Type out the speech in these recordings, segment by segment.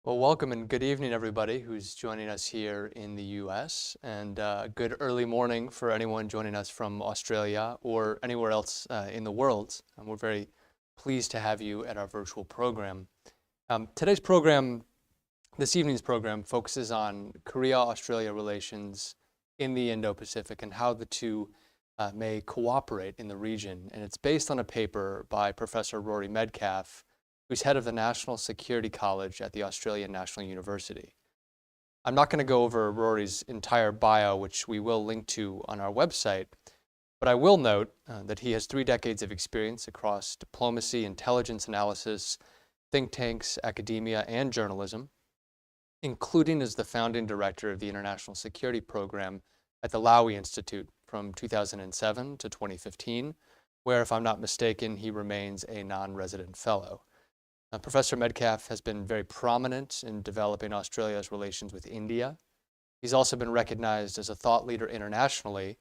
Well, welcome and good evening, everybody who's joining us here in the U.S. and good early morning for anyone joining us from Australia or anywhere else in the world. And we're very pleased to have you at our virtual program. Today's program, this evening's program, focuses on Korea-Australia relations in the Indo-Pacific and how the two may cooperate in the region. And it's based on a paper by Professor Rory Medcalf, who's head of the National Security College at the Australian National University. I'm not going to go over Rory's entire bio, which we will link to on our website, but I will note that he has 3 decades of experience across diplomacy, intelligence analysis, think tanks, academia, and journalism, including as the founding director of the International Security Program at the Lowy Institute from 2007 to 2015, where, if I'm not mistaken, he remains a non-resident fellow. Professor Medcalf has been very prominent in developing Australia's relations with India. He's also been recognized as a thought leader internationally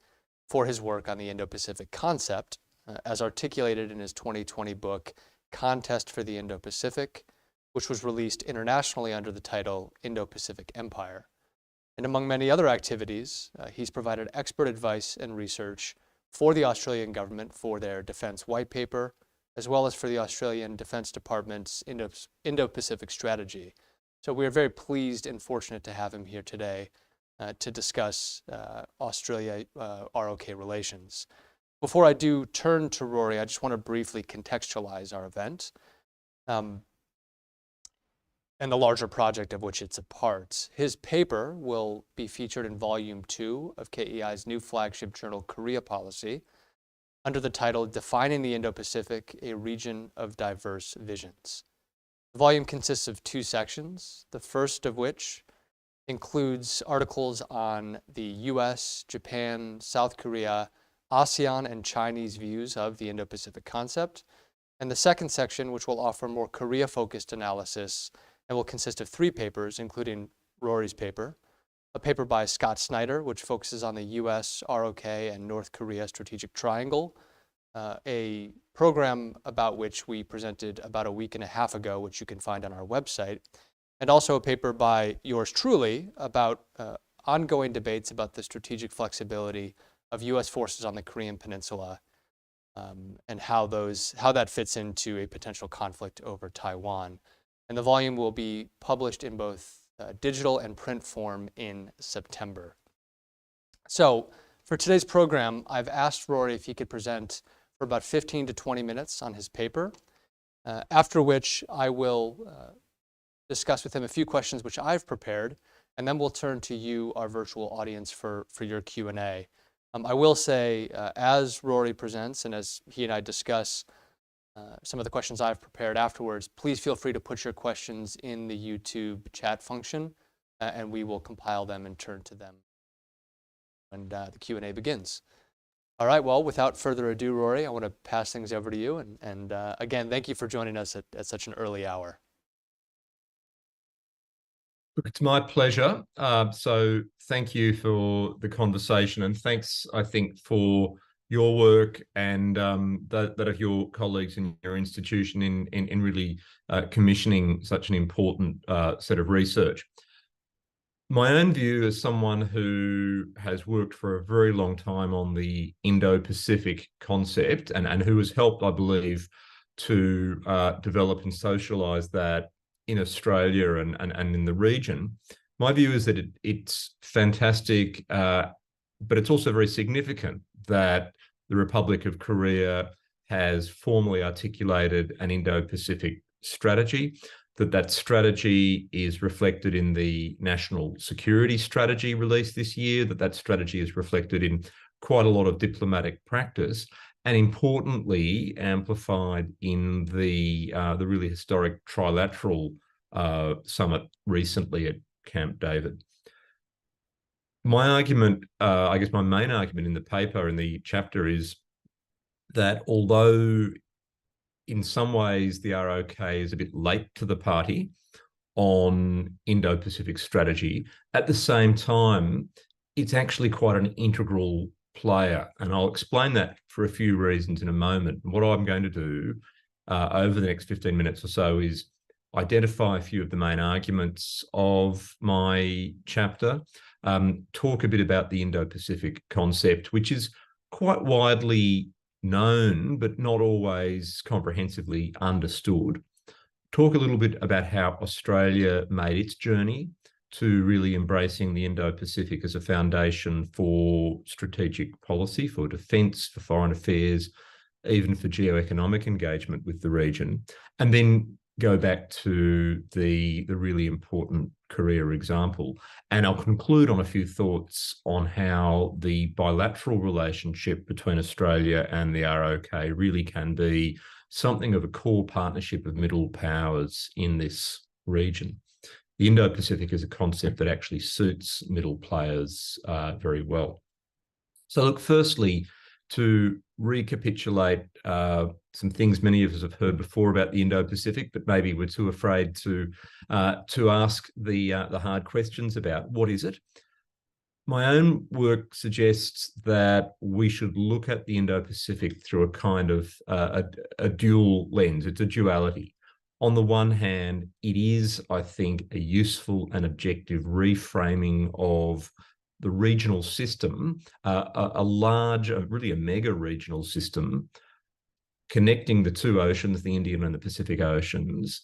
for his work on the Indo-Pacific concept, as articulated in his 2020 book, Contest for the Indo-Pacific, which was released internationally under the title Indo-Pacific Empire. And among many other activities, he's provided expert advice and research for the Australian government for their defense white paper, as well as for the Australian Defense Department's Indo-Pacific strategy. So we're very pleased and fortunate to have him here today to discuss Australia-ROK relations. Before I do turn to Rory, I just want to briefly contextualize our event and the larger project of which it's a part. His paper will be featured in Volume 2 of KEI's new flagship journal, Korea Policy, under the title, Defining the Indo-Pacific, a Region of Diverse Visions. The volume consists of 2 sections, the first of which includes articles on the US, Japan, South Korea, ASEAN, and Chinese views of the Indo-Pacific concept, and the second section, which will offer more Korea-focused analysis and will consist of 3 papers, including Rory's paper, a paper by Scott Snyder, which focuses on the US, ROK, and North Korea strategic triangle, a program about which we presented about a week and a half ago, which you can find on our website, and also a paper by yours truly about ongoing debates about the strategic flexibility of US forces on the Korean Peninsula and how that fits into a potential conflict over Taiwan. And the volume will be published in both digital and print form in September. So for today's program, I've asked Rory if he could present for about 15 to 20 minutes on his paper, after which I will discuss with him a few questions which I've prepared, and then we'll turn to you, our virtual audience, for your Q&A. I will say, as Rory presents and as he and I discuss some of the questions I've prepared afterwards, please feel free to put your questions in the YouTube chat function, and we will compile them and turn to them when the Q&A begins. All right, well, without further ado, Rory, I want to pass things over to you. And again, thank you for joining us at such an early hour. Look, it's my pleasure. So thank you for the conversation, and thanks, I think, for your work and that of your colleagues in your institution in really commissioning such an important set of research. My own view as someone who has worked for a very long time on the Indo-Pacific concept and who has helped, I believe, to develop and socialize that in Australia and in the region, my view is that it's fantastic, but it's also very significant that the Republic of Korea has formally articulated an Indo-Pacific strategy, that strategy is reflected in the national security strategy released this year, that strategy is reflected in quite a lot of diplomatic practice, and importantly, amplified in the really historic Trilateral summit recently at Camp David. My argument, I guess my main argument in the paper, in the chapter, is that although in some ways the ROK is a bit late to the party on Indo-Pacific strategy, at the same time, it's actually quite an integral player. And I'll explain that for a few reasons in a moment. What I'm going to do over the next 15 minutes or so is identify a few of the main arguments of my chapter, talk a bit about the Indo-Pacific concept, which is quite widely known, but not always comprehensively understood. Talk a little bit about how Australia made its journey to really embracing the Indo-Pacific as a foundation for strategic policy, for defence, for foreign affairs, even for geoeconomic engagement with the region, and then go back to the really important Korea example. And I'll conclude on a few thoughts on how the bilateral relationship between Australia and the ROK really can be something of a core partnership of middle powers in this region. The Indo-Pacific is a concept that actually suits middle players very well. So look, firstly, to recapitulate some things many of us have heard before about the Indo-Pacific, but maybe we're too afraid to ask the hard questions about what is it. My own work suggests that we should look at the Indo-Pacific through a kind of a dual lens. It's a duality. On the one hand, it is, I think, a useful and objective reframing of the regional system, a large, really a mega regional system connecting the two oceans, the Indian and the Pacific Oceans,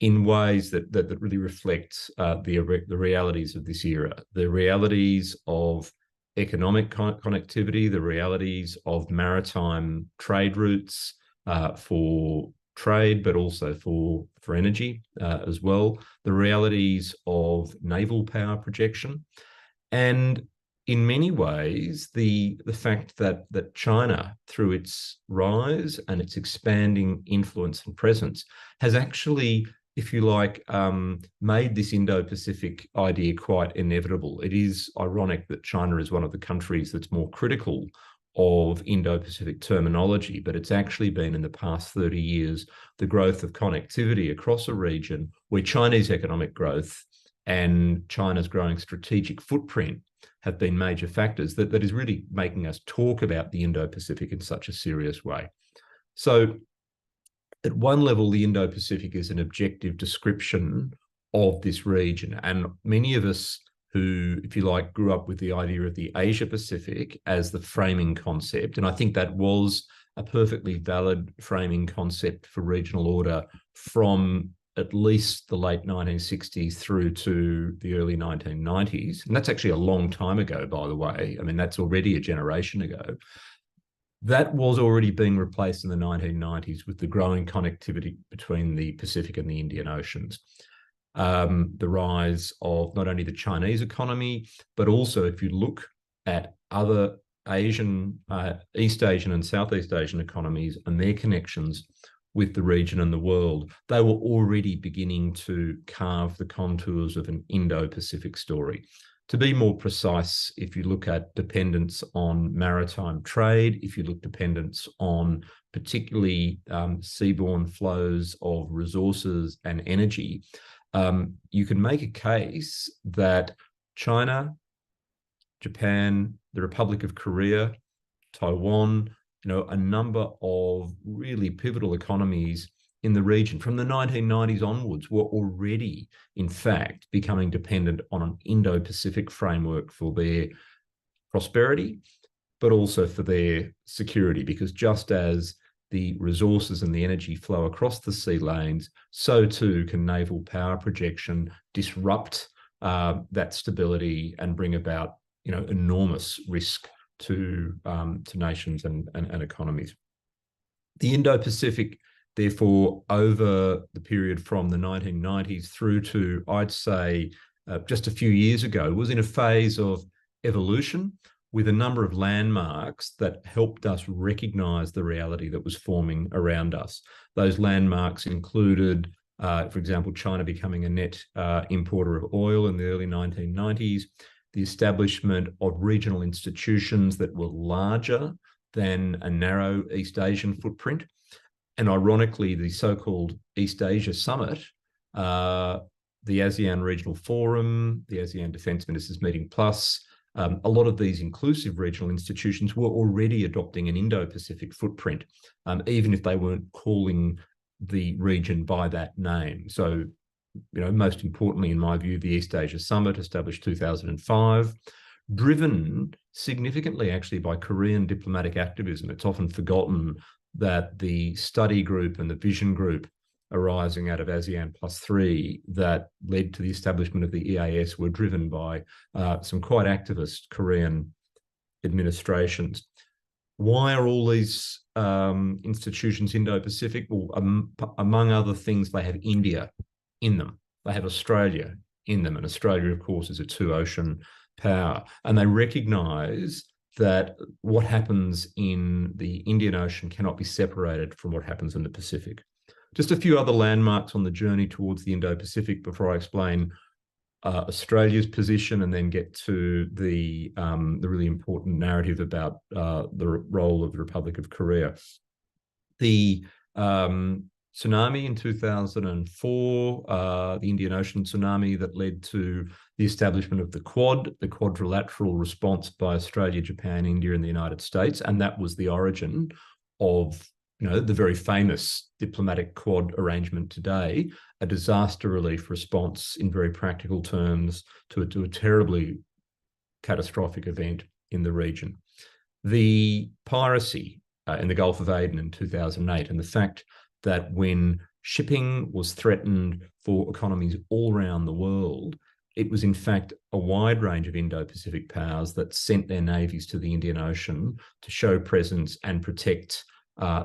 in ways that really reflect the realities of this era, the realities of economic connectivity, the realities of maritime trade routes for trade, but also for energy as well, the realities of naval power projection, and in many ways, the fact that China, through its rise and its expanding influence and presence, has actually, if you like, made this Indo-Pacific idea quite inevitable. It is ironic that China is one of the countries that's more critical of Indo-Pacific terminology, but it's actually been in the past 30 years the growth of connectivity across a region where Chinese economic growth and China's growing strategic footprint have been major factors that is really making us talk about the Indo-Pacific in such a serious way. So at one level, the Indo-Pacific is an objective description of this region. And many of us who, if you like, grew up with the idea of the Asia-Pacific as the framing concept, and I think that was a perfectly valid framing concept for regional order from at least the late 1960s through to the early 1990s. And that's actually a long time ago, by the way. I mean, that's already a generation ago. That was already being replaced in the 1990s with the growing connectivity between the Pacific and the Indian Oceans. The rise of not only the Chinese economy, but also if you look at other Asian, East Asian and Southeast Asian economies and their connections with the region and the world, they were already beginning to carve the contours of an Indo-Pacific story. To be more precise, if you look at dependence on maritime trade, if you look dependence on particularly seaborne flows of resources and energy, you can make a case that China, Japan, the Republic of Korea, Taiwan, a number of really pivotal economies in the region from the 1990s onwards were already, in fact, becoming dependent on an Indo-Pacific framework for their prosperity, but also for their security, because just as the resources and the energy flow across the sea lanes, so too can naval power projection disrupt that stability and bring about, enormous risk to nations and economies. The Indo-Pacific, therefore, over the period from the 1990s through to, I'd say, just a few years ago, was in a phase of evolution with a number of landmarks that helped us recognise the reality that was forming around us. Those landmarks included, for example, China becoming a net importer of oil in the early 1990s, the establishment of regional institutions that were larger than a narrow East Asian footprint. And ironically, the so-called East Asia Summit, the ASEAN Regional Forum, the ASEAN Defence Ministers Meeting Plus, a lot of these inclusive regional institutions were already adopting an Indo-Pacific footprint, even if they weren't calling the region by that name. So, most importantly, in my view, the East Asia Summit, established 2005, driven significantly actually by Korean diplomatic activism. It's often forgotten that the study group and the vision group arising out of ASEAN +3 that led to the establishment of the EAS were driven by some quite activist Korean administrations. Why are all these institutions Indo-Pacific? Well, among other things, they have India in them. They have Australia in them. And Australia, of course, is a two-ocean power. And they recognise that what happens in the Indian Ocean cannot be separated from what happens in the Pacific. Just a few other landmarks on the journey towards the Indo-Pacific before I explain Australia's position and then get to the really important narrative about the role of the Republic of Korea. The tsunami in 2004, the Indian Ocean tsunami that led to the establishment of the Quad, the quadrilateral response by Australia, Japan, India, and the United States. And that was the origin of the very famous diplomatic Quad arrangement today, a disaster relief response in very practical terms to a terribly catastrophic event in the region. The piracy in the Gulf of Aden in 2008, and the fact that when shipping was threatened for economies all around the world, it was in fact a wide range of Indo-Pacific powers that sent their navies to the Indian Ocean to show presence and protect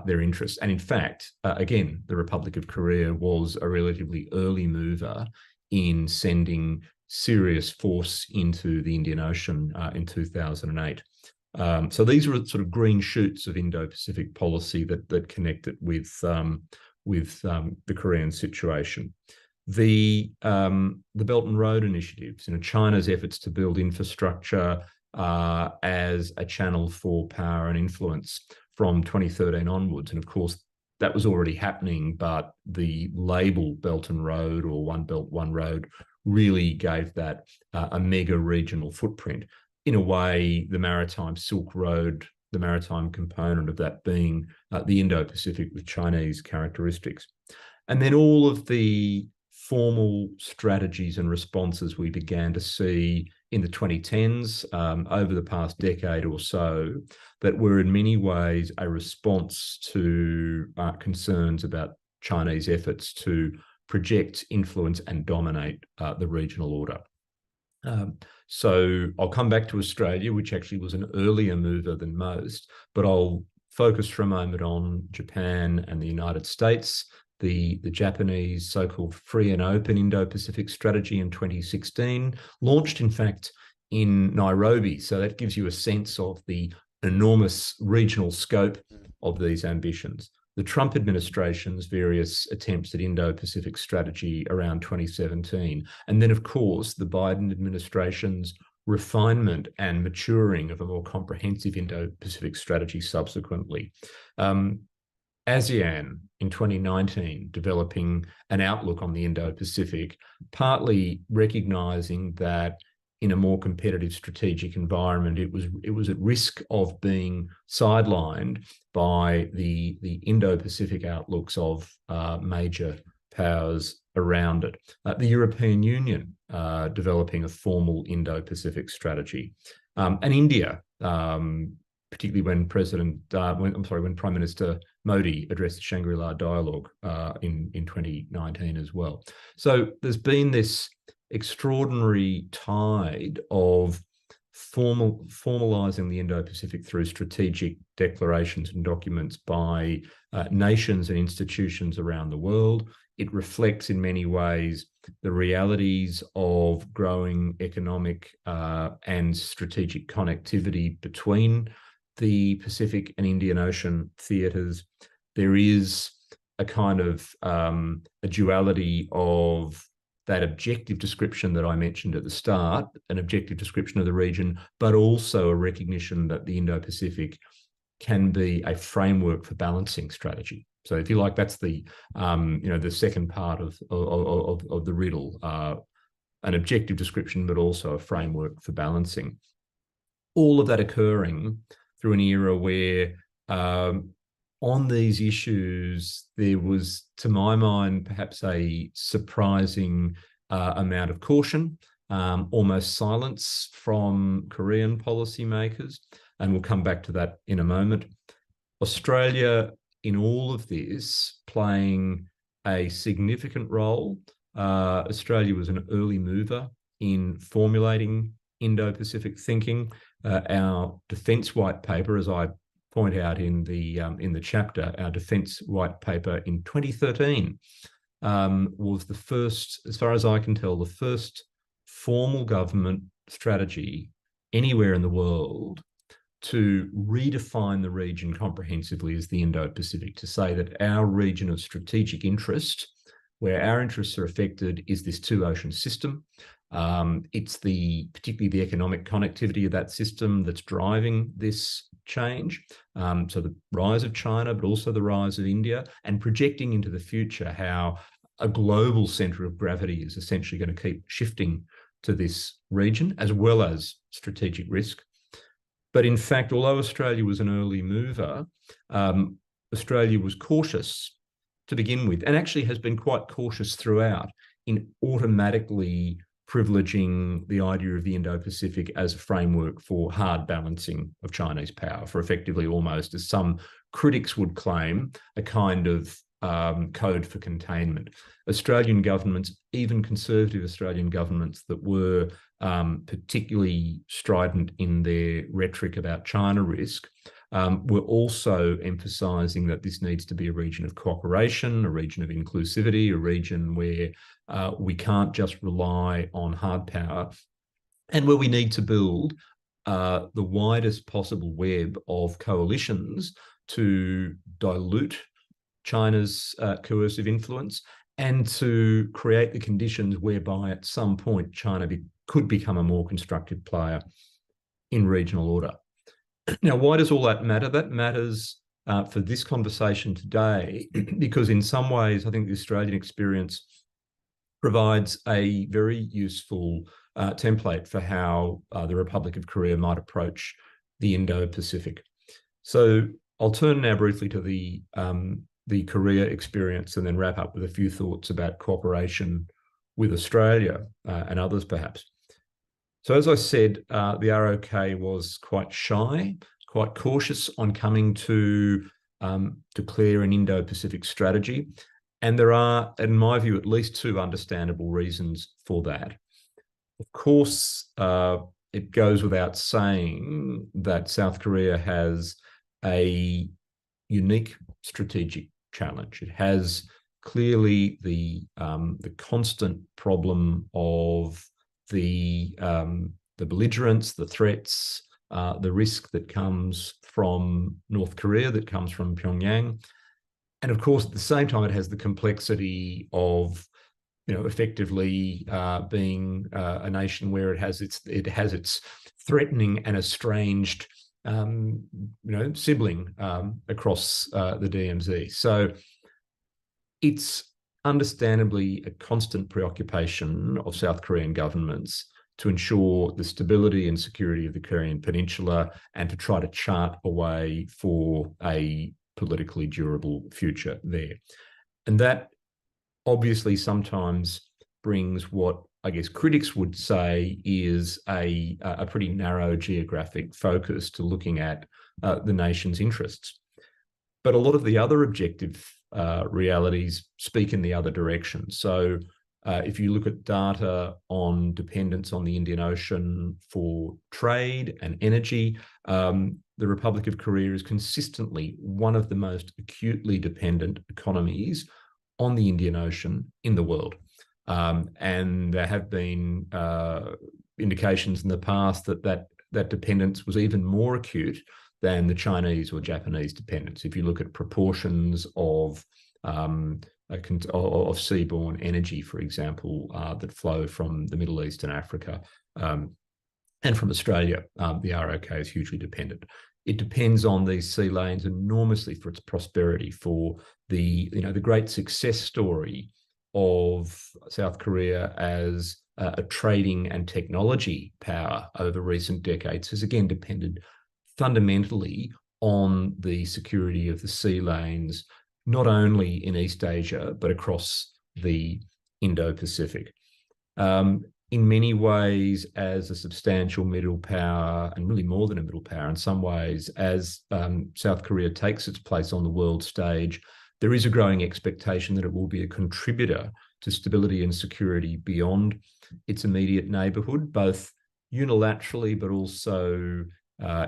their interests. And in fact, again, the Republic of Korea was a relatively early mover in sending serious force into the Indian Ocean in 2008. So these were sort of green shoots of Indo-Pacific policy that connect it with the Korean situation. The Belt and Road initiatives, China's efforts to build infrastructure as a channel for power and influence from 2013 onwards. And of course, that was already happening, but the label Belt and Road, or One Belt, One Road, really gave that a mega regional footprint. In a way, the Maritime Silk Road, the maritime component of that being the Indo-Pacific with Chinese characteristics. And then all of the formal strategies and responses we began to see in the 2010s, over the past decade or so, that were in many ways a response to concerns about Chinese efforts to project, influence, and dominate the regional order. So I'll come back to Australia, which actually was an earlier mover than most, but I'll focus for a moment on Japan and the United States. The Japanese so-called free and open Indo-Pacific strategy in 2016, launched in fact in Nairobi. So that gives you a sense of the enormous regional scope of these ambitions. The Trump administration's various attempts at Indo-Pacific strategy around 2017. And then, of course, the Biden administration's refinement and maturing of a more comprehensive Indo-Pacific strategy subsequently. ASEAN in 2019 developing an outlook on the Indo-Pacific, partly recognizing that in a more competitive strategic environment, it was at risk of being sidelined by the Indo-Pacific outlooks of major powers around it. The European Union developing a formal Indo-Pacific strategy, and India, particularly when when Prime Minister Modi addressed the Shangri-La dialogue in 2019 as well. So there's been this extraordinary tide of formalizing the Indo-Pacific through strategic declarations and documents by nations and institutions around the world. It reflects in many ways the realities of growing economic and strategic connectivity between the Pacific and Indian Ocean theatres. There is a kind of a duality of that objective description that I mentioned at the start, an objective description of the region, but also a recognition that the Indo-Pacific can be a framework for balancing strategy. So if you like, that's the the second part of the riddle, an objective description, but also a framework for balancing. All of that occurring through an era where on these issues, there was, to my mind, perhaps a surprising amount of caution, almost silence from Korean policymakers. And we'll come back to that in a moment. Australia, in all of this, playing a significant role. Australia was an early mover in formulating Indo-Pacific thinking. Our defence white paper, as I point out in the chapter, our defence white paper in 2013 was the first, as far as I can tell, the first formal government strategy anywhere in the world to redefine the region comprehensively as the Indo-Pacific, to say that our region of strategic interest, where our interests are affected, is this two-ocean system. It's particularly the economic connectivity of that system that's driving this change. So the rise of China, but also the rise of India, and projecting into the future how a global centre of gravity is essentially going to keep shifting to this region, as well as strategic risk. But in fact, although Australia was an early mover, Australia was cautious to begin with, and actually has been quite cautious throughout in automatically privileging the idea of the Indo-Pacific as a framework for hard balancing of Chinese power, for effectively almost, as some critics would claim, a kind of code for containment. Australian governments, even conservative Australian governments that were particularly strident in their rhetoric about China risk, were also emphasising that this needs to be a region of cooperation, a region of inclusivity, a region where we can't just rely on hard power, and where we need to build the widest possible web of coalitions to dilute China's coercive influence and to create the conditions whereby at some point China could become a more constructive player in regional order. Now, why does all that matter? That matters for this conversation today because in some ways I think the Australian experience provides a very useful template for how the Republic of Korea might approach the Indo-Pacific. So I'll turn now briefly to the Korea experience and then wrap up with a few thoughts about cooperation with Australia and others perhaps. So as I said, the ROK was quite shy, quite cautious on coming to declare an Indo-Pacific strategy. And there are, in my view, at least two understandable reasons for that. Of course, it goes without saying that South Korea has a unique strategic challenge. It has clearly the constant problem of the belligerence, the threats, the risk that comes from North Korea, that comes from Pyongyang. And of course, at the same time, it has the complexity of, effectively being a nation where it has its threatening and estranged, sibling across the DMZ. So it's understandably a constant preoccupation of South Korean governments to ensure the stability and security of the Korean Peninsula and to try to chart a way for a politically durable future there. And that obviously sometimes brings what I guess critics would say is a pretty narrow geographic focus to looking at the nation's interests. But a lot of the other objective realities speak in the other direction. So if you look at data on dependence on the Indian Ocean for trade and energy, the Republic of Korea is consistently one of the most acutely dependent economies on the Indian Ocean in the world. And there have been indications in the past that dependence was even more acute than the Chinese or Japanese dependence. If you look at proportions of seaborne energy, for example, that flow from the Middle East and Africa and from Australia, the ROK is hugely dependent. It depends on these sea lanes enormously for its prosperity, for the great success story of South Korea as a trading and technology power over recent decades has again depended fundamentally on the security of the sea lanes, not only in East Asia, but across the Indo-Pacific. In many ways, as a substantial middle power, and really more than a middle power in some ways, as South Korea takes its place on the world stage, there is a growing expectation that it will be a contributor to stability and security beyond its immediate neighbourhood, both unilaterally but also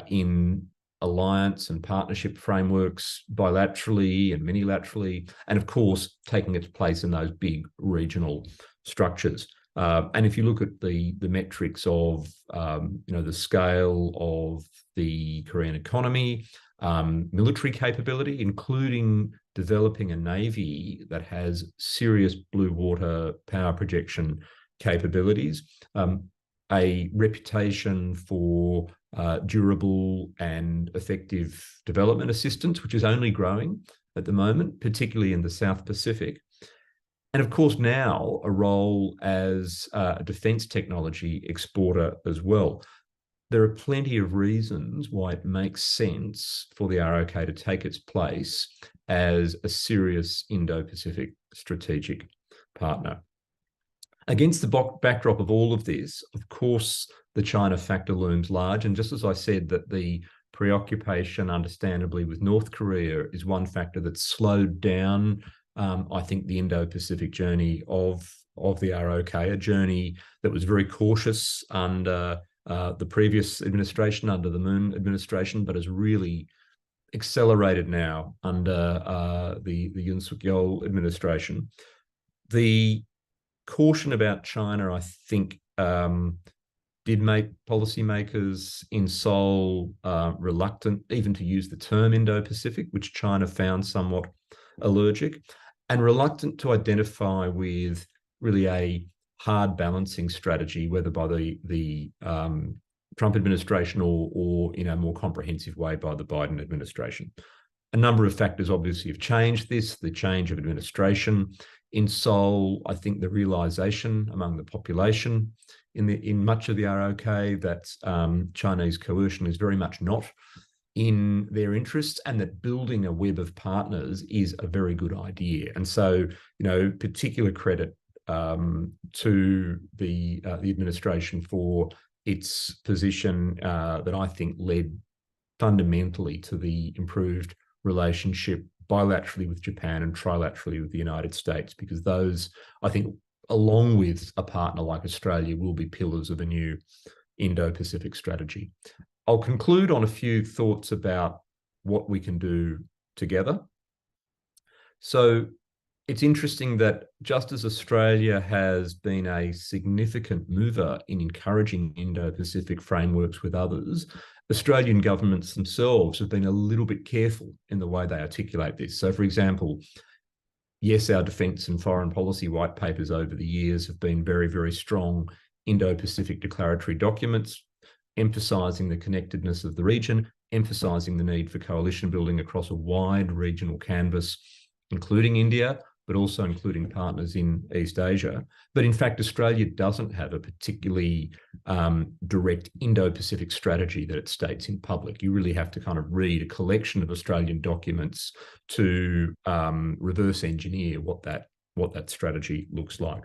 in alliance and partnership frameworks, bilaterally and minilaterally, and of course, taking its place in those big regional structures. And if you look at the metrics of the scale of the Korean economy, military capability, including developing a navy that has serious blue water power projection capabilities, a reputation for durable and effective development assistance, which is only growing at the moment, particularly in the South Pacific. And of course, now a role as a defence technology exporter as well. There are plenty of reasons why it makes sense for the ROK to take its place as a serious Indo-Pacific strategic partner. Against the backdrop of all of this, of course, the China factor looms large. And just as I said that the preoccupation, understandably, with North Korea is one factor that slowed down, I think, the Indo-Pacific journey of the ROK, a journey that was very cautious under the previous administration, under the Moon administration, but has really accelerated now under the Yoon Suk-yeol administration. The caution about China, I think, did make policymakers in Seoul reluctant even to use the term Indo-Pacific, which China found somewhat allergic, and reluctant to identify with really a hard balancing strategy, whether by the Trump administration or in a more comprehensive way by the Biden administration. A number of factors obviously have changed this, the change of administration in Seoul. I think the realization among the population in much of the ROK that Chinese coercion is very much not in their interests, and that building a web of partners is a very good idea. And so, particular credit to the administration for its position that I think led fundamentally to the improved relationship bilaterally with Japan and trilaterally with the United States, because those, I think, along with a partner like Australia, will be pillars of a new Indo-Pacific strategy. I'll conclude on a few thoughts about what we can do together. So it's interesting that just as Australia has been a significant mover in encouraging Indo-Pacific frameworks with others, Australian governments themselves have been a little bit careful in the way they articulate this. So, for example, yes, our defence and foreign policy white papers over the years have been very, very strong Indo-Pacific declaratory documents, emphasising the connectedness of the region, emphasising the need for coalition building across a wide regional canvas, including India, but also including partners in East Asia. But in fact, Australia doesn't have a particularly direct Indo-Pacific strategy that it states in public. You really have to kind of read a collection of Australian documents to reverse engineer what that strategy looks like.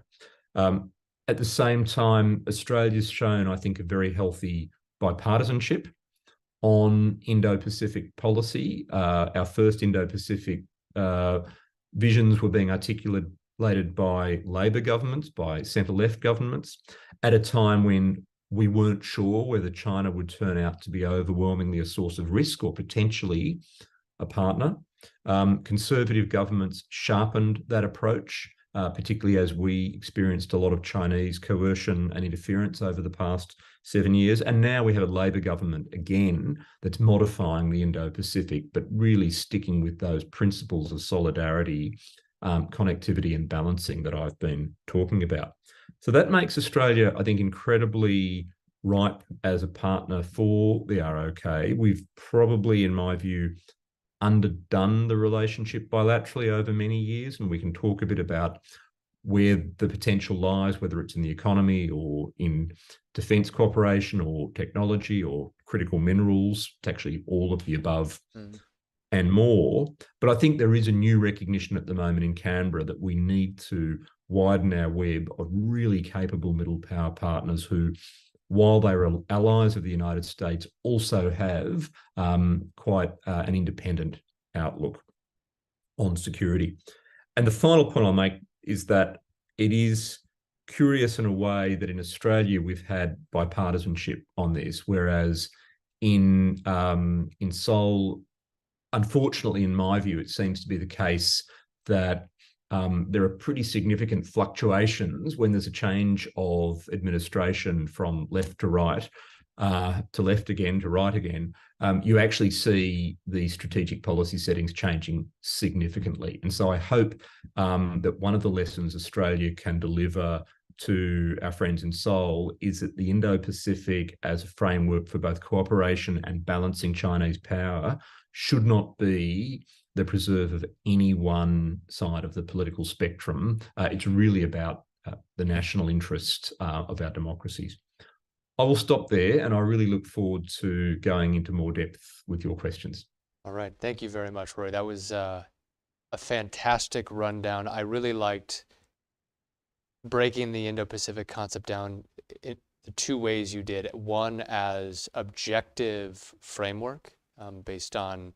At the same time, Australia's shown, I think, a very healthy bipartisanship on Indo-Pacific policy. Our first Indo-Pacific visions were being articulated by Labor governments, by centre-left governments, at a time when we weren't sure whether China would turn out to be overwhelmingly a source of risk or potentially a partner. Conservative governments sharpened that approach, particularly as we experienced a lot of Chinese coercion and interference over the past 7 years. And now we have a Labor government again that's modifying the Indo-Pacific, but really sticking with those principles of solidarity, connectivity and balancing that I've been talking about. So that makes Australia, I think, incredibly ripe as a partner for the ROK. We've probably, in my view, underdone the relationship bilaterally over many years, and we can talk a bit about where the potential lies, whether it's in the economy or in defence cooperation or technology or critical minerals. It's actually all of the above Mm. and more. But I think there is a new recognition at the moment in Canberra that we need to widen our web of really capable middle power partners who, while they are allies of the United States, also have quite an independent outlook on security. And the final point I'll make is that it is curious in a way that in Australia we've had bipartisanship on this, whereas in Seoul, unfortunately, in my view, it seems to be the case that there are pretty significant fluctuations when there's a change of administration from left to right, to left again, to right again. You actually see the strategic policy settings changing significantly. And so I hope that one of the lessons Australia can deliver to our friends in Seoul is that the Indo-Pacific as a framework for both cooperation and balancing Chinese power should not be the preserve of any one side of the political spectrum. It's really about the national interest of our democracies. I will stop there, and I really look forward to going into more depth with your questions. All right. Thank you very much, Rory. That was a fantastic rundown. I really liked breaking the Indo-Pacific concept down in the two ways you did. One as objective framework based on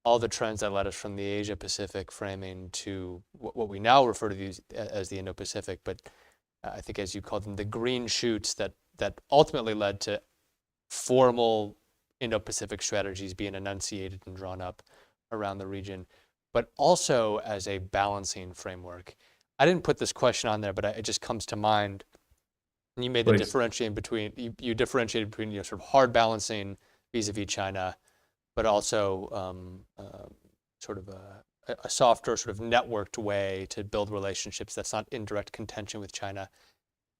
all the trends that led us from the Asia-Pacific framing to what we now refer to as the Indo-Pacific, but I think as you called them, the green shoots that ultimately led to formal Indo-Pacific strategies being enunciated and drawn up around the region, but also as a balancing framework. I didn't put this question on there, but it just comes to mind. And you made the differentiating between, you differentiated between sort of hard balancing vis-a-vis China, but also sort of a softer, sort of networked way to build relationships that's not in direct contention with China.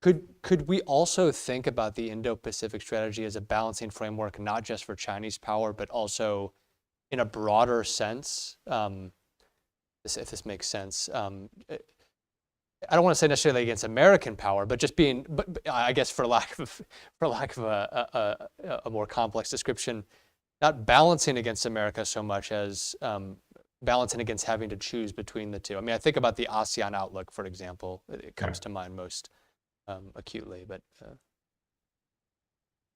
Could we also think about the Indo-Pacific strategy as a balancing framework, not just for Chinese power, but also in a broader sense, if this makes sense? I don't want to say necessarily against American power, but just being, but I guess for lack of a more complex description, not balancing against America so much as balancing against having to choose between the two. I mean, I think about the ASEAN outlook, for example. It comes to mind most acutely, but.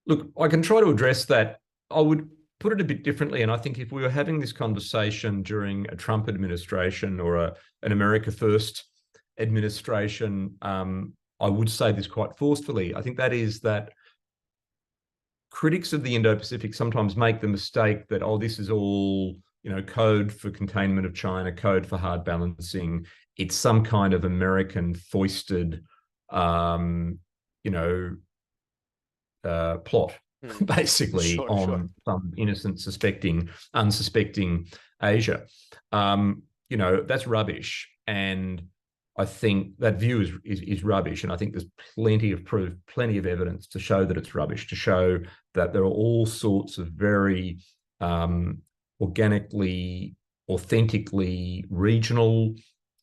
Look, I can try to address that. I would put it a bit differently. And I think if we were having this conversation during a Trump administration or an America First administration, I would say this quite forcefully. I think that is that critics of the Indo-Pacific sometimes make the mistake that, oh, this is all, code for containment of China, code for hard balancing. It's some kind of American foisted, plot, basically, on some innocent, unsuspecting Asia. That's rubbish. And I think that view is rubbish. And I think there's plenty of proof, plenty of evidence to show that it's rubbish, to show that there are all sorts of very organically, authentically regional,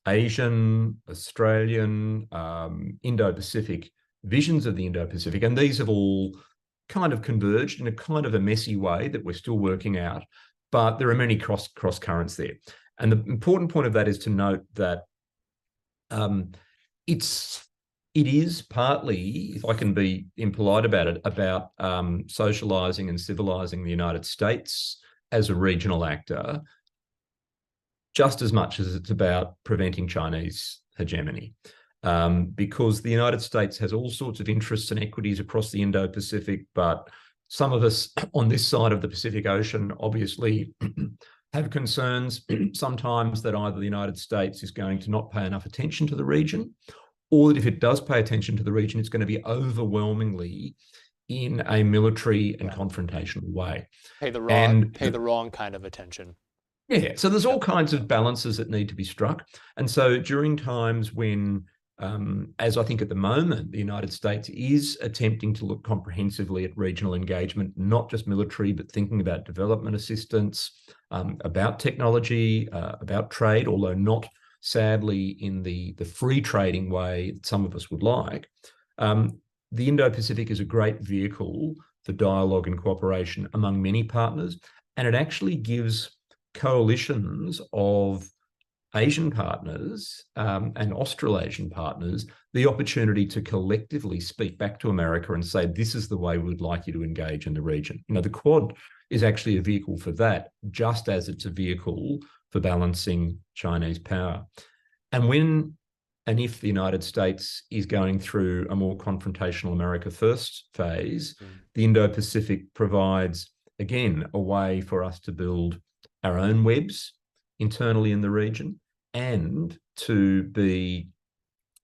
Asian, Australian, Indo-Pacific visions of the Indo-Pacific. And these have all kind of converged in a kind of a messy way that we're still working out. But there are many cross currents there. And the important point of that is to note that it is partly, if I can be impolite about it, about socializing and civilizing the United States as a regional actor, just as much as it's about preventing Chinese hegemony. Because the United States has all sorts of interests and equities across the Indo-Pacific, but some of us on this side of the Pacific Ocean obviously have concerns sometimes that either the United States is going to not pay enough attention to the region, or that if it does pay attention to the region, it's going to be overwhelmingly in a military and confrontational way. Pay the wrong kind of attention. Yeah, so there's all kinds of balances that need to be struck. And so during times when, as I think at the moment, the United States is attempting to look comprehensively at regional engagement, not just military, but thinking about development assistance, about technology, about trade, although not sadly in the free trading way that some of us would like. The Indo-Pacific is a great vehicle for dialogue and cooperation among many partners. And it actually gives coalitions of Asian partners and Australasian partners the opportunity to collectively speak back to America and say, this is the way we'd like you to engage in the region. You know, the Quad is actually a vehicle for that, just as it's a vehicle for balancing Chinese power. And when and if the United States is going through a more confrontational America First phase, the Indo-Pacific provides, again, a way for us to build our own webs internally in the region and to be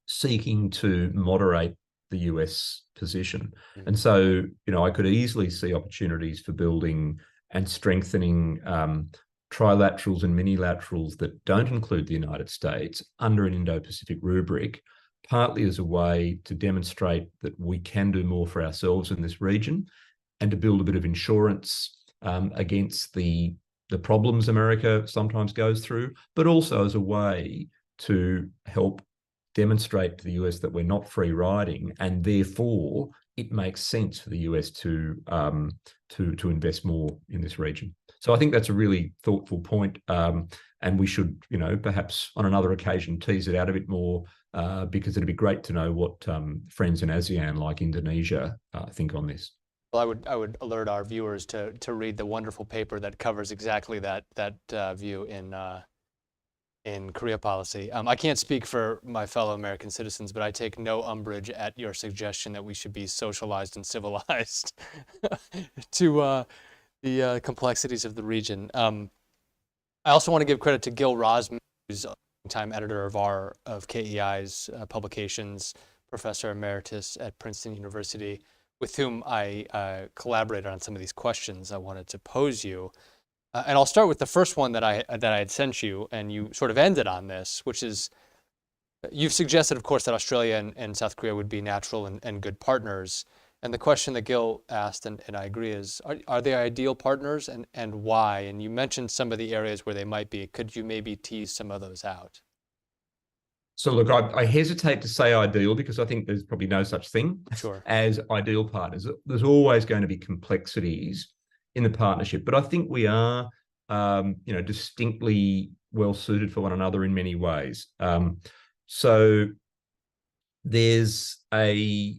seeking to moderate the US position. And so, you know, I could easily see opportunities for building and strengthening trilaterals and minilaterals that don't include the United States under an Indo-Pacific rubric, partly as a way to demonstrate that we can do more for ourselves in this region and to build a bit of insurance against the problems America sometimes goes through, but also as a way to help demonstrate to the US that we're not free riding, and therefore it makes sense for the US to invest more in this region. So I think that's a really thoughtful point, and we should, you know, perhaps on another occasion tease it out a bit more, because it'd be great to know what friends in ASEAN like Indonesia think on this. Well, I would alert our viewers to read the wonderful paper that covers exactly that view in Korea policy. I can't speak for my fellow American citizens, but I take no umbrage at your suggestion that we should be socialized and civilized to the complexities of the region. I also want to give credit to Gil Rosman, who's a time editor of KEI's publications, professor emeritus at Princeton University, with whom I collaborated on some of these questions I wanted to pose you. And I'll start with the first one that I had sent you, and you sort of ended on this, which is, you've suggested, of course, that Australia and South Korea would be natural and good partners. And the question that Gil asked, and I agree, is, are they ideal partners, and why? And you mentioned some of the areas where they might be. Could you maybe tease some of those out? So look, I hesitate to say ideal because I think there's probably no such thing as ideal partners. There's always going to be complexities in the partnership, but I think we are, you know, distinctly well suited for one another in many ways. So there's a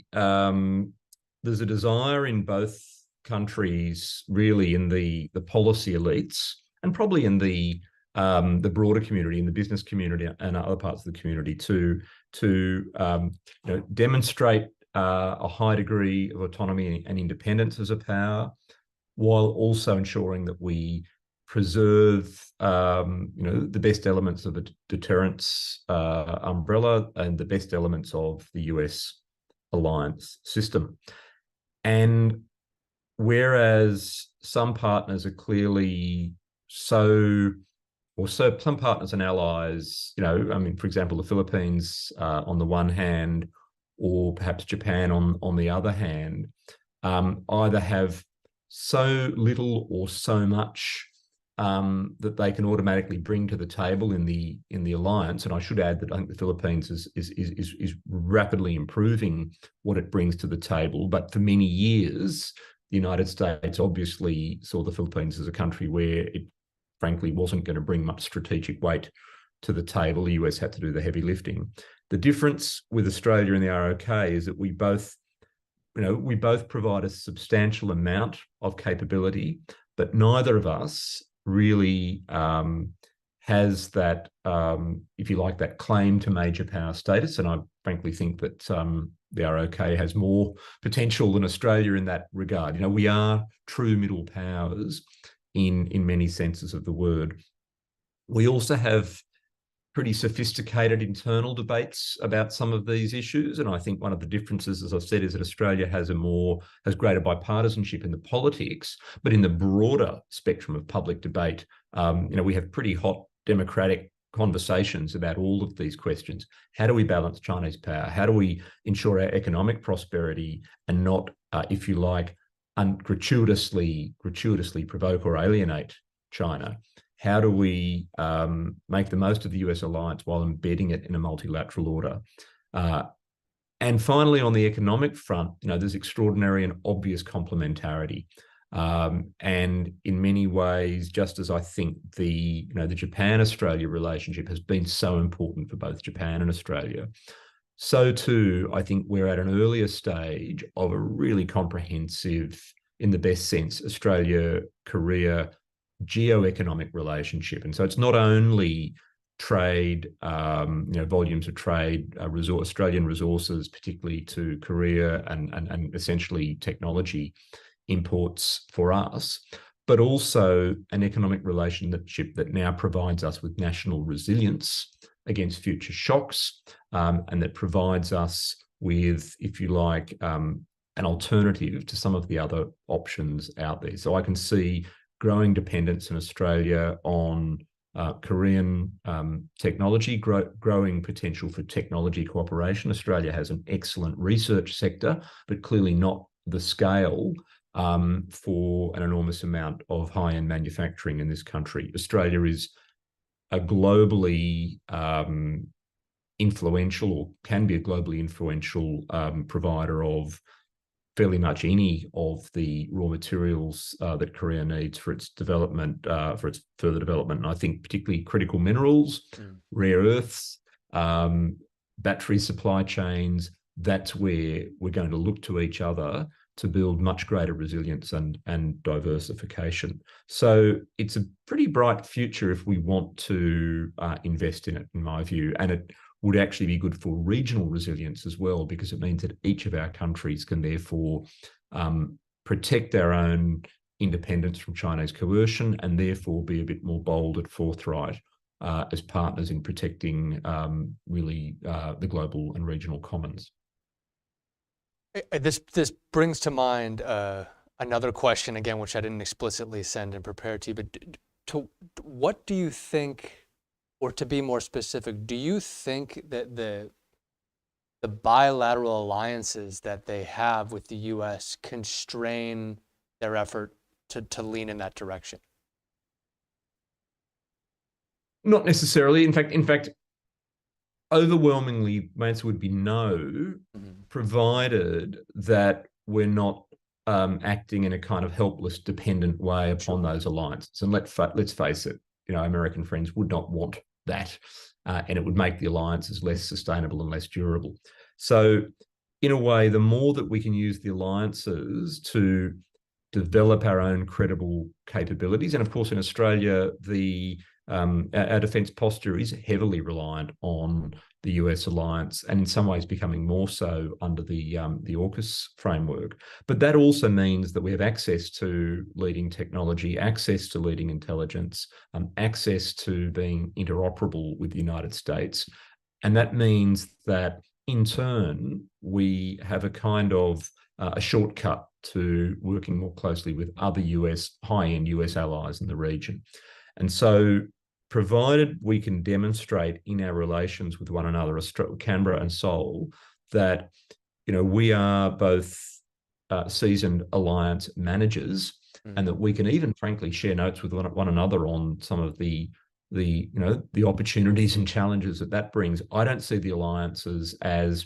desire in both countries, really, in the policy elites and probably in the broader community, in the business community and other parts of the community, to you know, demonstrate a high degree of autonomy and independence as a power, while also ensuring that we preserve, you know, the best elements of a deterrence umbrella and the best elements of the US alliance system. And whereas some partners are clearly some partners and allies, you know, I mean, for example, the Philippines on the one hand, or perhaps Japan on the other hand, either have so little or so much that they can automatically bring to the table in the alliance. And I should add that I think the Philippines is rapidly improving what it brings to the table. But for many years, the United States obviously saw the Philippines as a country where it frankly wasn't going to bring much strategic weight to the table. The US had to do the heavy lifting. The difference with Australia and the ROK is that we both provide a substantial amount of capability, but neither of us really has that, if you like, that claim to major power status. And I frankly think that the ROK has more potential than Australia in that regard. You know, we are true middle powers in many senses of the word. We also have pretty sophisticated internal debates about some of these issues. And I think one of the differences, as I've said, is that Australia has greater bipartisanship in the politics, but in the broader spectrum of public debate, you know, we have pretty hot democratic conversations about all of these questions. How do we balance Chinese power? How do we ensure our economic prosperity and not, if you like, gratuitously provoke or alienate China? How do we make the most of the US alliance while embedding it in a multilateral order? And And finally, on the economic front, there's extraordinary and obvious complementarity. And in many ways, just as I think the Japan-Australia relationship has been so important for both Japan and Australia, so too, I think we're at an earlier stage of a really comprehensive, in the best sense, Australia-Korea geo-economic relationship. And so it's not only trade, volumes of trade, Australian resources, particularly to Korea, and essentially technology imports for us, but also an economic relationship that now provides us with national resilience against future shocks, and that provides us with, if you like, an alternative to some of the other options out there. So I can see growing dependence in Australia on Korean technology, growing potential for technology cooperation. Australia has an excellent research sector, but clearly not the scale for an enormous amount of high-end manufacturing in this country. Australia is a globally influential, or can be a globally influential provider of fairly much any of the raw materials that Korea needs for its development, for its further development. And I think particularly critical minerals, rare earths, battery supply chains, that's where we're going to look to each other to build much greater resilience and diversification. So it's a pretty bright future if we want to invest in it, in my view. And it would actually be good for regional resilience as well, because it means that each of our countries can therefore protect our own independence from Chinese coercion, and therefore be a bit more bold and forthright as partners in protecting really the global and regional commons. This brings to mind another question, again, which I didn't explicitly send and prepare to you, but what do you think, or to be more specific, do you think that the bilateral alliances that they have with the U.S. constrain their effort to lean in that direction? Not necessarily. In fact, overwhelmingly, my answer would be no, provided that we're not acting in a kind of helpless, dependent way upon those alliances. And let's face it, American friends would not want that, and it would make the alliances less sustainable and less durable. So, in a way, the more that we can use the alliances to develop our own credible capabilities, and of course, in Australia, our defence posture is heavily reliant on the US alliance, and in some ways becoming more so under the AUKUS framework. But that also means that we have access to leading technology, access to leading intelligence, access to being interoperable with the United States. And that means that in turn, we have a kind of a shortcut to working more closely with other high-end US allies in the region. And so, provided we can demonstrate in our relations with one another, Canberra and Seoul, that we are both seasoned alliance managers, and that we can even, frankly, share notes with one another on some of the opportunities and challenges that brings, I don't see the alliances as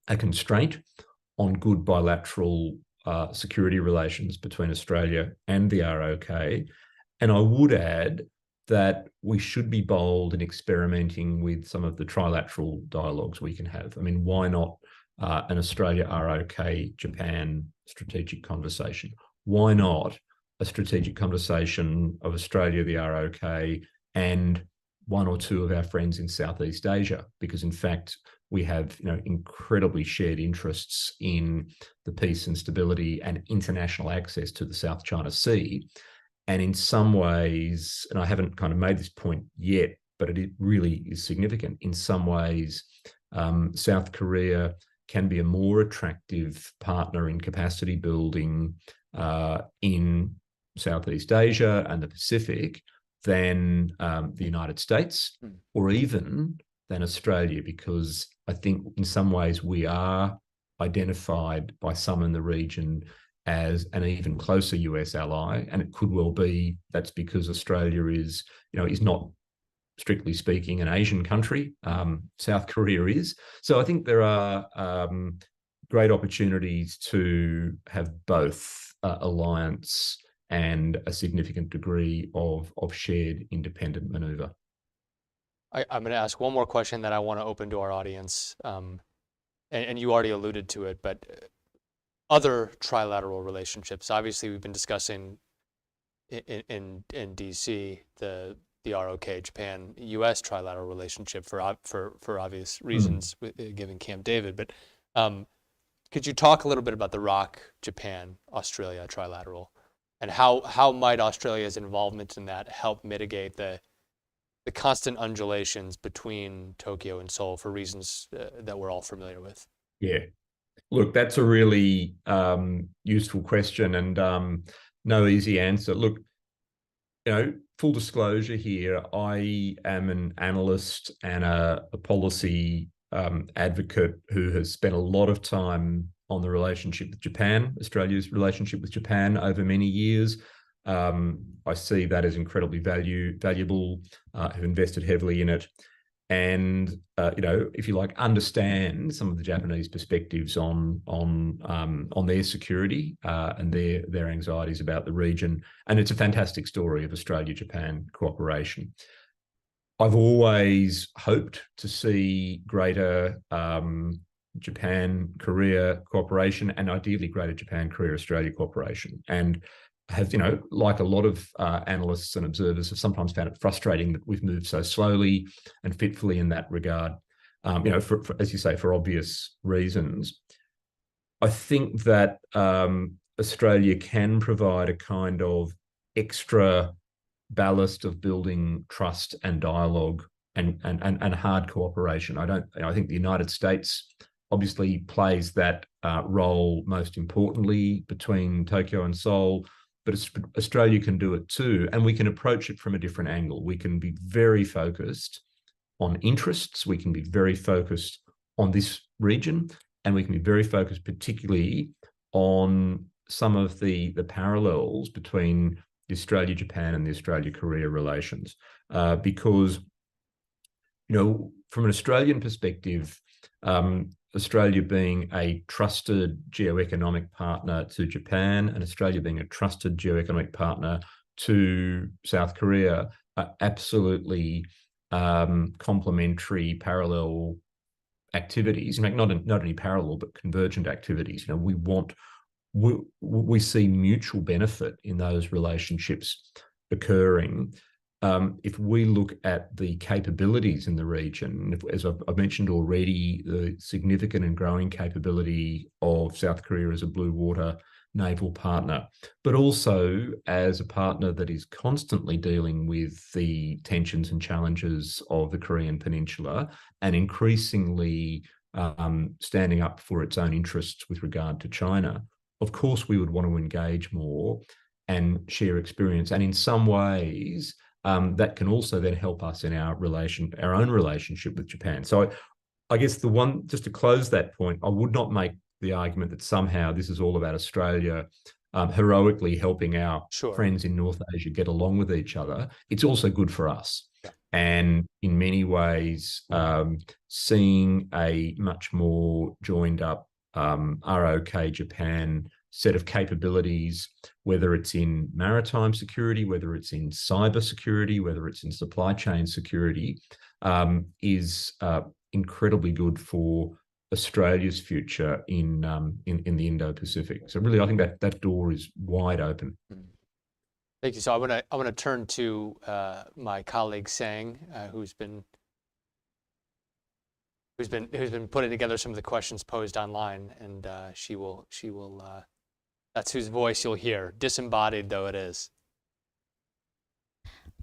a constraint on good bilateral security relations between Australia and the ROK. And I would add that we should be bold in experimenting with some of the trilateral dialogues we can have. I mean, why not an Australia-ROK-Japan strategic conversation? Why not a strategic conversation of Australia, the ROK, and one or two of our friends in Southeast Asia? Because in fact, we have incredibly shared interests in the peace and stability and international access to the South China Sea. And in some ways, and I haven't kind of made this point yet, but it really is significant. In some ways, South Korea can be a more attractive partner in capacity building in Southeast Asia and the Pacific than the United States, or even than Australia, because I think in some ways we are identified by some in the region as an even closer US ally, and it could well be that's because Australia is not strictly speaking, an Asian country. South Korea is. So I think there are great opportunities to have both alliance and a significant degree of shared independent manoeuvre. I'm going to ask one more question that I want to open to our audience. And you already alluded to it, but other trilateral relationships. Obviously, we've been discussing in DC the ROK Japan US trilateral relationship for obvious reasons, given Camp David. But could you talk a little bit about the ROK Japan Australia trilateral, and how might Australia's involvement in that help mitigate the constant undulations between Tokyo and Seoul for reasons that we're all familiar with? Yeah. Look, that's a really useful question, and no easy answer. Look, full disclosure here, I am an analyst and a policy advocate who has spent a lot of time on the relationship with Japan, Australia's relationship with Japan over many years. I see that as incredibly valuable, have invested heavily in it. And if you like, understand some of the Japanese perspectives on their security and their anxieties about the region. And it's a fantastic story of Australia-Japan cooperation. I've always hoped to see greater Japan-Korea cooperation, and ideally greater Japan-Korea-Australia cooperation. And have, like a lot of analysts and observers, have sometimes found it frustrating that we've moved so slowly and fitfully in that regard, for, as you say, for obvious reasons. I think that Australia can provide a kind of extra ballast of building trust and dialogue and hard cooperation. I think the United States obviously plays that role most importantly between Tokyo and Seoul, but Australia can do it too, and we can approach it from a different angle. We can be very focused on interests, we can be very focused on this region, and we can be very focused particularly on some of the parallels between the Australia-Japan and the Australia-Korea relations. Because, from an Australian perspective, Australia being a trusted geoeconomic partner to Japan and Australia being a trusted geoeconomic partner to South Korea are absolutely complementary, parallel activities. In fact, not only parallel, but convergent activities. We see mutual benefit in those relationships occurring. If we look at the capabilities in the region, as I've mentioned already, the significant and growing capability of South Korea as a blue water naval partner, but also as a partner that is constantly dealing with the tensions and challenges of the Korean Peninsula and increasingly standing up for its own interests with regard to China. Of course, we would want to engage more and share experience. And in some ways, that can also then help us in our own relationship with Japan. So I guess just to close that point, I would not make the argument that somehow this is all about Australia heroically helping our friends in North Asia get along with each other. It's also good for us. Yeah. And in many ways, seeing a much more joined up ROK Japan set of capabilities, whether it's in maritime security, whether it's in cyber security, whether it's in supply chain security, is incredibly good for Australia's future in the Indo-Pacific. So really, I think that door is wide open. Thank you. So I want to turn to my colleague Sang, who's been putting together some of the questions posed online, and she will that's whose voice you'll hear, disembodied though it is.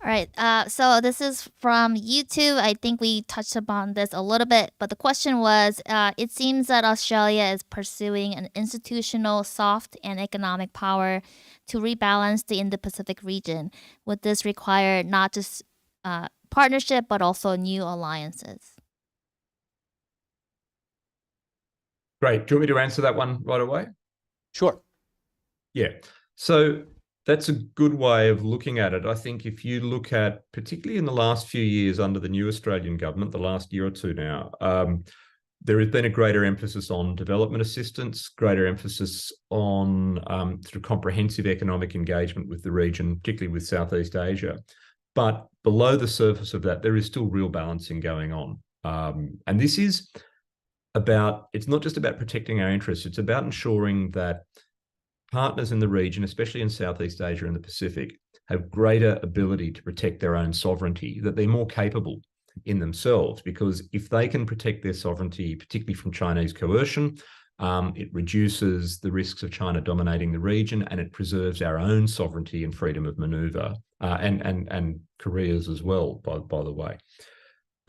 All right, so this is from YouTube. I think we touched upon this a little bit, but the question was, it seems that Australia is pursuing an institutional, soft, and economic power to rebalance the Indo-Pacific region. Would this require not just partnership, but also new alliances? Great. Do you want me to answer that one right away? Sure. Yeah. So That's a good way of looking at it. I think if you look at, particularly in the last few years under the new Australian government, the last year or two now, there has been a greater emphasis on development assistance, greater emphasis on sort of comprehensive economic engagement with the region, particularly with Southeast Asia. But below the surface of that, there is still real balancing going on. And this is about, it's not just about protecting our interests, it's about ensuring that partners in the region, especially in Southeast Asia and the Pacific, have greater ability to protect their own sovereignty, that they're more capable in themselves, because if they can protect their sovereignty, particularly from Chinese coercion, it reduces the risks of China dominating the region, and it preserves our own sovereignty and freedom of maneuver, and Korea's as well, by the way.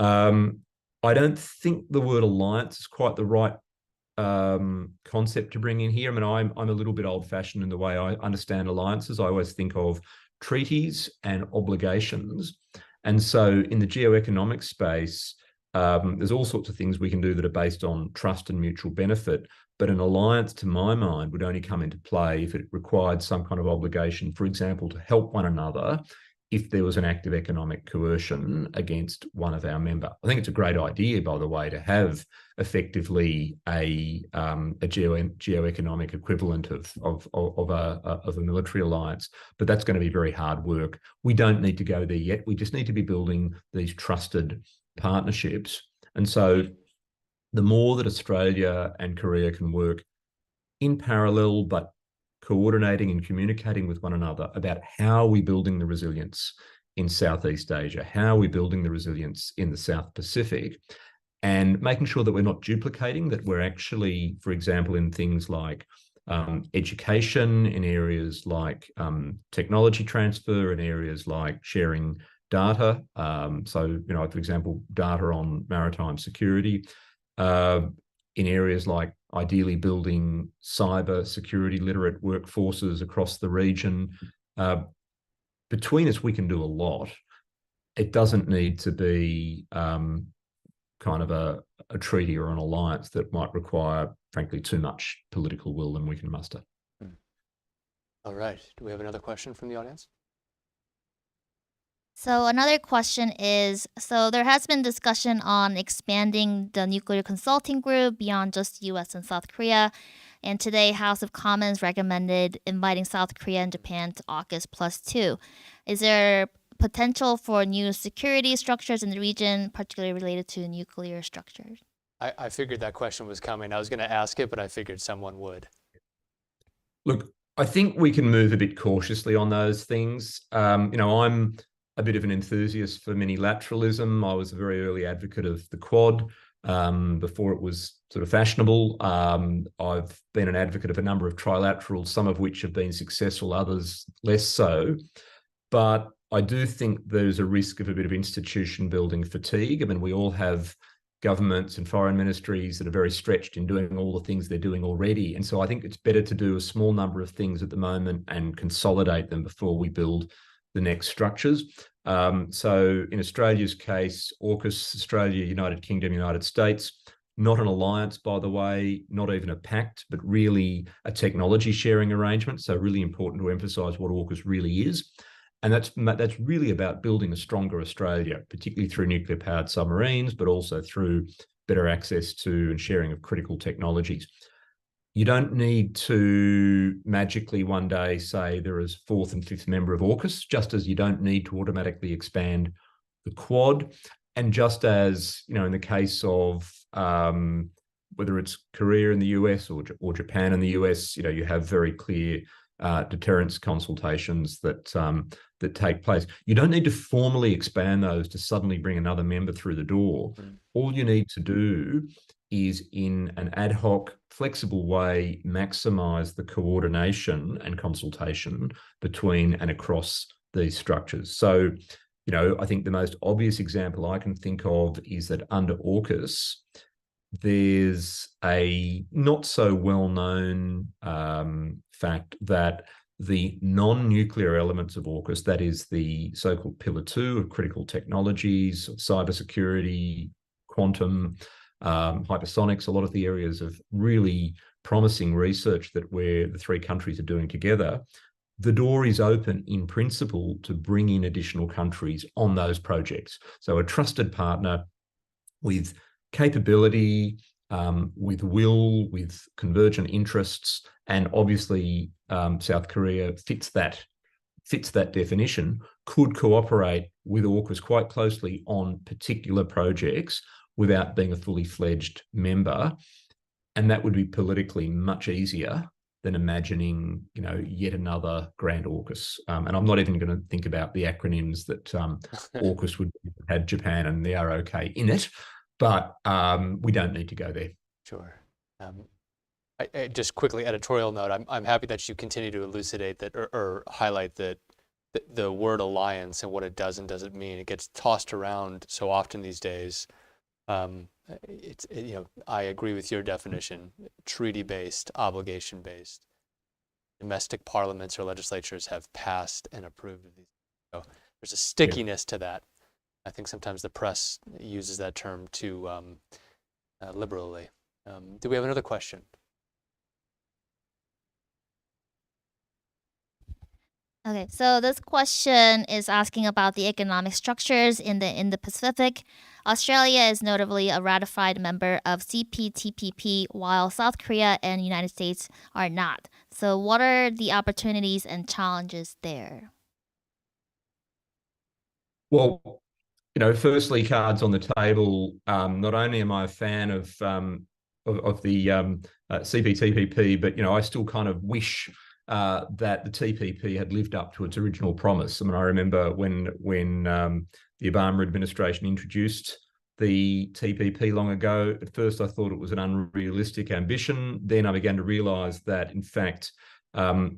I don't think the word alliance is quite the right concept to bring in here. I mean, I'm a little bit old-fashioned in the way I understand alliances. I always think of treaties and obligations. And so in the geoeconomic space, there's all sorts of things we can do that are based on trust and mutual benefit. But an alliance, to my mind, would only come into play if it required some kind of obligation, for example, to help one another if there was an act of economic coercion against one of our member. I think it's a great idea, by the way, to have effectively a geoeconomic equivalent of a military alliance, but that's going to be very hard work. We don't need to go there yet. We just need to be building these trusted partnerships. And so the more that Australia and Korea can work in parallel, but coordinating and communicating with one another about how we're building the resilience in Southeast Asia, how we're building the resilience in the South Pacific, and making sure that we're not duplicating, that we're actually, for example, in things like education, in areas like technology transfer, in areas like sharing data. So, for example, data on maritime security, in areas like ideally building cyber security literate workforces across the region. Between us, we can do a lot. It doesn't need to be kind of a treaty or an alliance that might require, frankly, too much political will than we can muster. All right. Do we have another question from the audience? So another question is, so there has been discussion on expanding the nuclear consulting group beyond just US and South Korea. And today, House of Commons recommended inviting South Korea and Japan to AUKUS +2. Is there potential for new security structures in the region, particularly related to nuclear structures? I figured that question was coming. I was going to ask it, but I figured someone would. Look, I think we can move a bit cautiously on those things. I'm a bit of an enthusiast for minilateralism. I was a very early advocate of the Quad before it was sort of fashionable. I've been an advocate of a number of trilaterals, some of which have been successful, others less so. But I do think there's a risk of a bit of institution building fatigue. I mean, we all have governments and foreign ministries that are very stretched in doing all the things they're doing already. And so I think it's better to do a small number of things at the moment and consolidate them before we build the next structures. So in Australia's case, AUKUS, Australia, United Kingdom, United States, not an alliance, by the way, not even a pact, but really a technology sharing arrangement. So really important to emphasise what AUKUS really is. And that's really about building a stronger Australia, particularly through nuclear-powered submarines, but also through better access to and sharing of critical technologies. You don't need to magically one day say there is fourth and fifth member of AUKUS, just as you don't need to automatically expand the Quad. And just as, in the case of whether it's Korea in the US or Japan in the US, you have very clear deterrence consultations that take place. You don't need to formally expand those to suddenly bring another member through the door. All you need to do is, in an ad hoc, flexible way, maximize the coordination and consultation between and across these structures. So, I think the most obvious example I can think of is that under AUKUS, there's a not so well-known fact that the non-nuclear elements of AUKUS, that is the so-called Pillar 2 of critical technologies, cybersecurity, quantum, hypersonics, a lot of the areas of really promising research that the three countries are doing together, the door is open in principle to bring in additional countries on those projects. So a trusted partner with capability, with will, with convergent interests, and obviously South Korea fits that definition, could cooperate with AUKUS quite closely on particular projects without being a fully fledged member. And that would be politically much easier than imagining, yet another grand AUKUS. And I'm not even going to think about the acronyms that AUKUS would have Japan and the ROK in it, but we don't need to go there. Sure. I just quickly, editorial note, I'm happy that you continue to elucidate that or highlight that the word alliance and what it does and doesn't mean. It gets tossed around so often these days. I agree with your definition, treaty-based, obligation-based. Domestic parliaments or legislatures have passed and approved of these. So there's a stickiness to that. I think sometimes the press uses that term too liberally. Do we have another question? Okay, so this question is asking about the economic structures in the Indo-Pacific. Australia is notably a ratified member of CPTPP, while South Korea and United States are not. So what are the opportunities and challenges there? Well, firstly, cards on the table. Not only am I a fan of the CPTPP, but I still kind of wish that the TPP had lived up to its original promise. I mean, I remember when the Obama administration introduced the TPP long ago. At first, I thought it was an unrealistic ambition. Then I began to realise that, in fact, the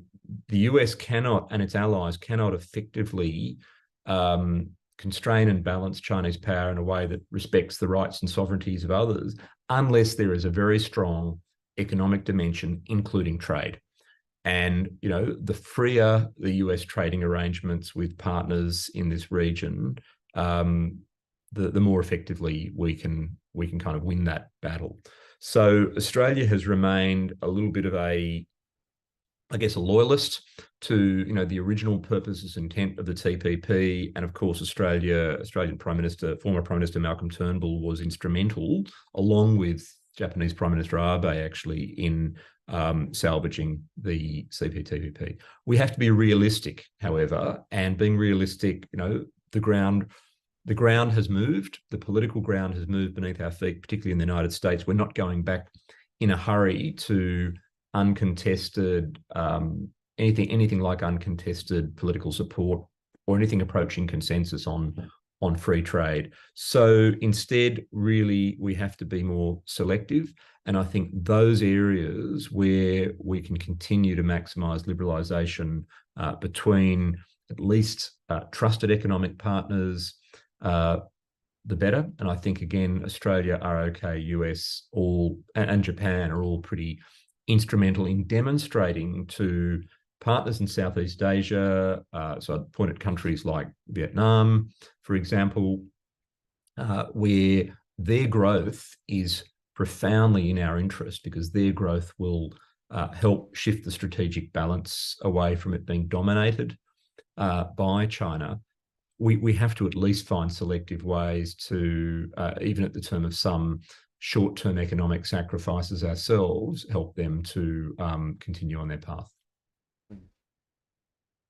US cannot and its allies cannot effectively constrain and balance Chinese power in a way that respects the rights and sovereignties of others, unless there is a very strong economic dimension, including trade. And, the freer the US trading arrangements with partners in this region, the more effectively we can kind of win that battle. So Australia has remained a little bit of a loyalist to, the original purposes and intent of the TPP. And of course, Australian former Prime Minister Malcolm Turnbull was instrumental, along with Japanese Prime Minister Abe, actually, in salvaging the CPTPP. We have to be realistic, however, and being realistic, the ground has moved, the political ground has moved beneath our feet, particularly in the United States. We're not going back in a hurry to uncontested, anything like uncontested political support or anything approaching consensus on free trade. So instead, really, we have to be more selective. And I think those areas where we can continue to maximise liberalisation between at least trusted economic partners, the better. And I think, again, Australia, ROK, US, and Japan are all pretty instrumental in demonstrating to partners in Southeast Asia. So I'd point at countries like Vietnam, for example, where their growth is profoundly in our interest, because their growth will help shift the strategic balance away from it being dominated by China. We have to at least find selective ways to, even at the term of some short-term economic sacrifices ourselves, help them to continue on their path.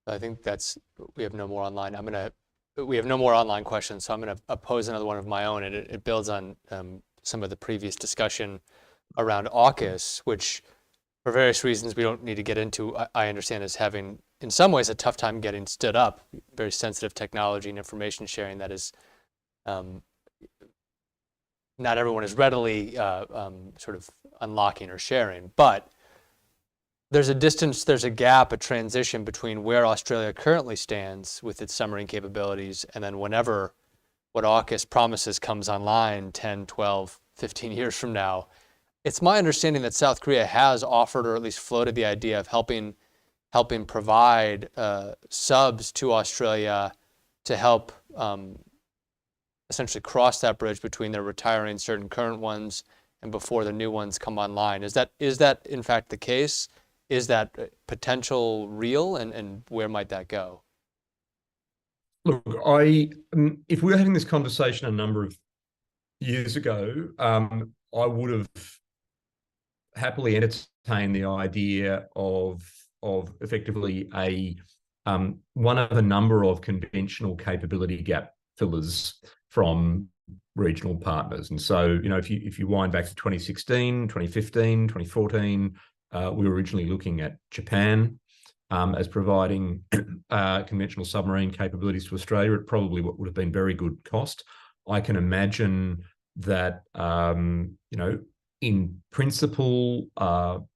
I think we have no more online. We have no more online questions, so I'm going to pose another one of my own, and it builds on some of the previous discussion around AUKUS, which for various reasons we don't need to get into, I understand is having, in some ways, a tough time getting stood up. Very sensitive technology and information sharing that is, not everyone is readily sort of unlocking or sharing, but there's a distance, there's a gap, a transition between where Australia currently stands with its submarine capabilities and then whenever what AUKUS promises comes online 10, 12, 15 years from now. It's my understanding that South Korea has offered or at least floated the idea of helping provide subs to Australia to help essentially cross that bridge between their retiring certain current ones and before the new ones come online. Is that in fact the case? is that potential real, and where might that go? Look, if we were having this conversation a number of years ago, I would have happily entertained the idea of effectively one of a number of conventional capability gap fillers from regional partners. And so, if you wind back to 2016, 2015, 2014, we were originally looking at Japan as providing conventional submarine capabilities to Australia at probably what would have been very good cost. I can imagine that, in principle,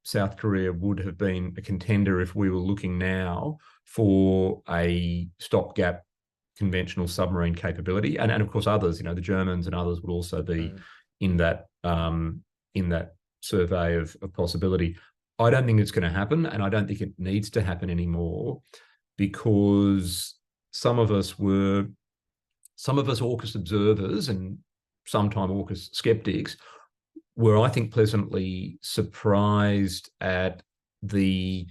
South Korea would have been a contender if we were looking now for a stopgap conventional submarine capability, and of course others, the Germans and others would also be in that survey of possibility. I don't think it's going to happen, and I don't think it needs to happen anymore, because some of us AUKUS observers and sometime AUKUS skeptics were, I think, pleasantly surprised at the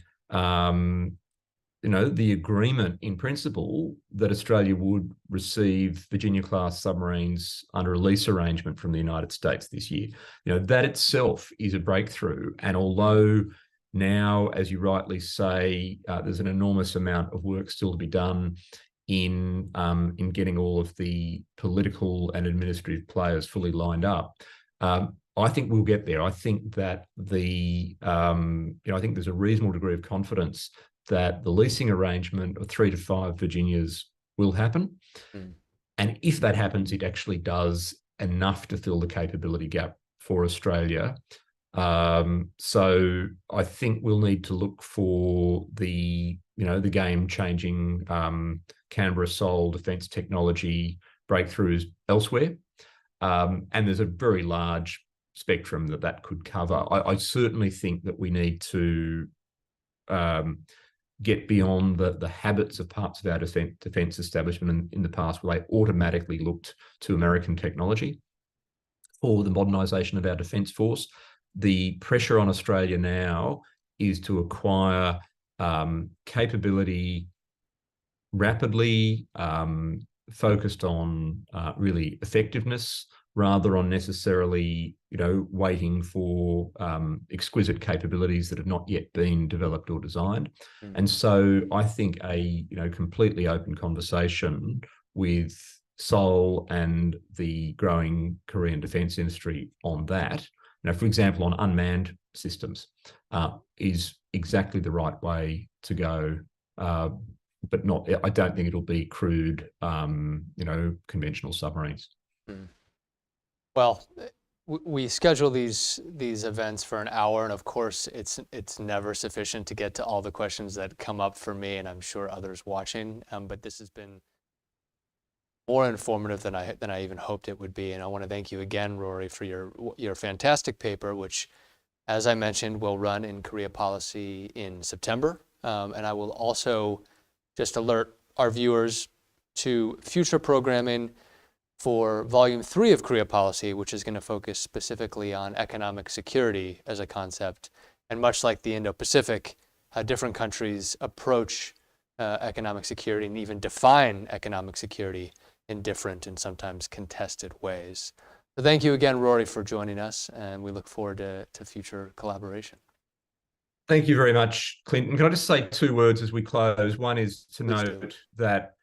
the agreement in principle that Australia would receive Virginia-class submarines under a lease arrangement from the United States this year. That itself is a breakthrough. And although now, as you rightly say, there's an enormous amount of work still to be done in getting all of the political and administrative players fully lined up, I think we'll get there. I think that I think there's a reasonable degree of confidence that the leasing arrangement of 3 to 5 Virginias will happen. And if that happens, it actually does enough to fill the capability gap for Australia. So I think we'll need to look for the game-changing Canberra-Seoul defence technology breakthroughs elsewhere. And there's a very large spectrum that could cover. I certainly think that we need to get beyond the habits of parts of our defence establishment in the past, where they automatically looked to American technology for the modernisation of our defence force. The pressure on Australia now is to acquire capability rapidly, focused on really effectiveness, rather on necessarily, waiting for exquisite capabilities that have not yet been developed or designed. And so I think a completely open conversation with Seoul and the growing Korean defence industry on that, for example, on unmanned systems, is exactly the right way to go. But I don't think it'll be crude, conventional submarines. Well, we schedule these events for an hour, and of course, it's never sufficient to get to all the questions that come up for me, and I'm sure others watching. But this has been more informative than I even hoped it would be, and I want to thank you again, Rory, for your fantastic paper, which, as I mentioned, will run in Korea Policy in September, and I will also just alert our viewers to future programming for Volume 3 of Korea Policy, which is going to focus specifically on economic security as a concept. And much like the Indo-Pacific, how different countries approach economic security and even define economic security in different and sometimes contested ways. So thank you again, Rory, for joining us, and we look forward to future collaboration. Thank you very much, Clinton. Can I just say 2 words as we close? One is to note that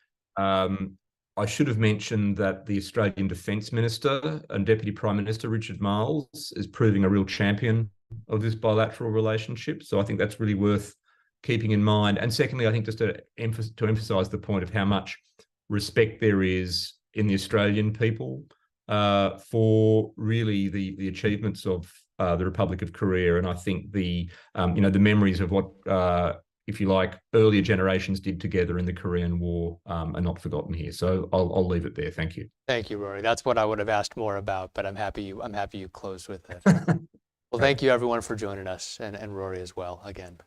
I should have mentioned that the Australian Defence Minister and Deputy Prime Minister, Richard Marles, is proving a real champion of this bilateral relationship. So I think that's really worth keeping in mind. And secondly, I think just to emphasise the point of how much respect there is in the Australian people for really the achievements of the Republic of Korea. And I think the memories of what, if you like, earlier generations did together in the Korean War are not forgotten here. So I'll leave it there. Thank you. Thank you, Rory. That's what I would have asked more about, but I'm happy you closed with it. Well, thank you everyone for joining us, and Rory as well again.